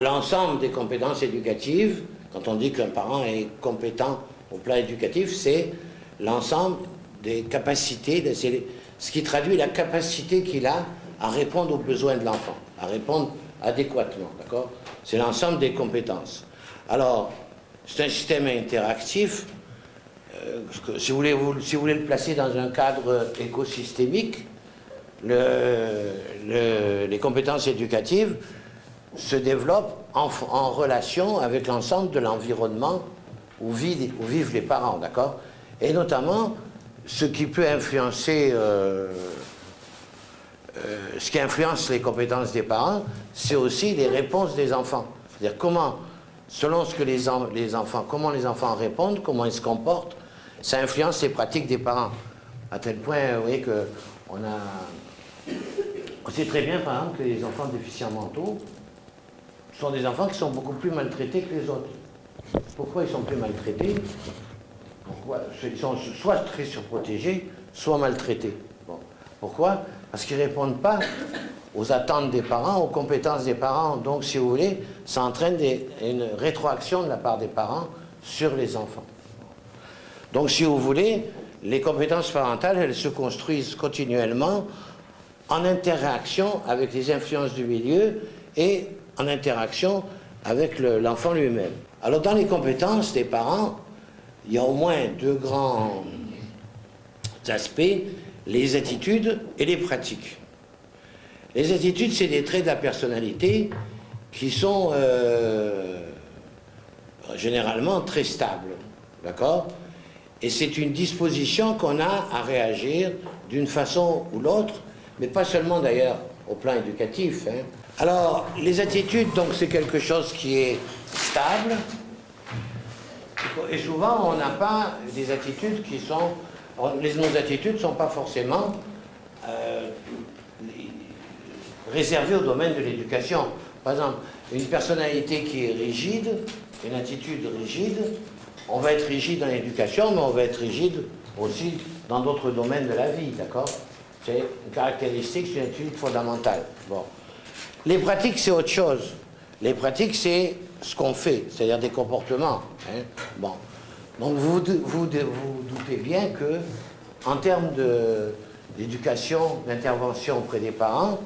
L'ensemble des compétences éducatives, quand on dit qu'un parent est compétent au plan éducatif, c'est l'ensemble des capacités, c'est ce qui traduit la capacité qu'il a à répondre aux besoins de l'enfant, à répondre adéquatement, d'accord? C'est l'ensemble des compétences. Alors, c'est un système interactif. Si vous voulez le placer dans un cadre écosystémique, les compétences éducatives se développent en relation avec l'ensemble de l'environnement où vivent les parents, d'accord? Et notamment, ce qui peut influencer, ce qui influence les compétences des parents, c'est aussi les réponses des enfants. C'est-à-dire comment, selon ce que les enfants, comment les enfants répondent, comment ils se comportent, ça influence les pratiques des parents. À tel point, vous voyez que on sait très bien, par exemple, que les enfants déficients mentaux sont des enfants qui sont beaucoup plus maltraités que les autres. Pourquoi ils sont plus maltraités? Pourquoi? Ils sont soit très surprotégés, soit maltraités. Bon. Pourquoi? Parce qu'ils ne répondent pas aux attentes des parents, aux compétences des parents. Donc, si vous voulez, ça entraîne une rétroaction de la part des parents sur les enfants. Donc, si vous voulez, les compétences parentales, elles se construisent continuellement en interaction avec les influences du milieu et en interaction avec l'enfant lui-même. Alors, dans les compétences des parents, il y a au moins deux grands aspects, les attitudes et les pratiques. Les attitudes, c'est des traits de la personnalité qui sont généralement très stables, d'accord? Et c'est une disposition qu'on a à réagir d'une façon ou l'autre, mais pas seulement d'ailleurs au plan éducatif, hein. Alors, les attitudes, donc, c'est quelque chose qui est stable, et souvent, on n'a pas des attitudes qui sont... Nos attitudes ne sont pas forcément réservées au domaine de l'éducation. Par exemple, une personnalité qui est rigide, une attitude rigide, on va être rigide dans l'éducation, mais on va être rigide aussi dans d'autres domaines de la vie, d'accord? C'est une caractéristique, c'est une attitude fondamentale. Bon. Les pratiques, c'est autre chose. Les pratiques, c'est ce qu'on fait, c'est-à-dire des comportements, hein. Bon. Donc vous doutez bien que, en termes d'éducation, d'intervention auprès des parents,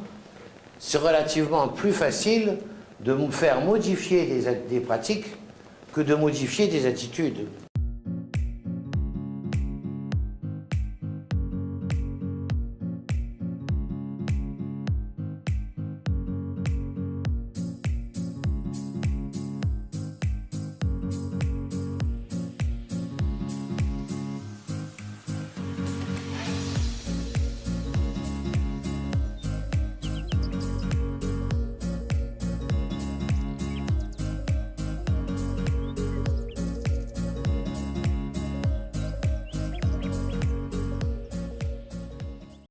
c'est relativement plus facile de faire modifier des pratiques que de modifier des attitudes.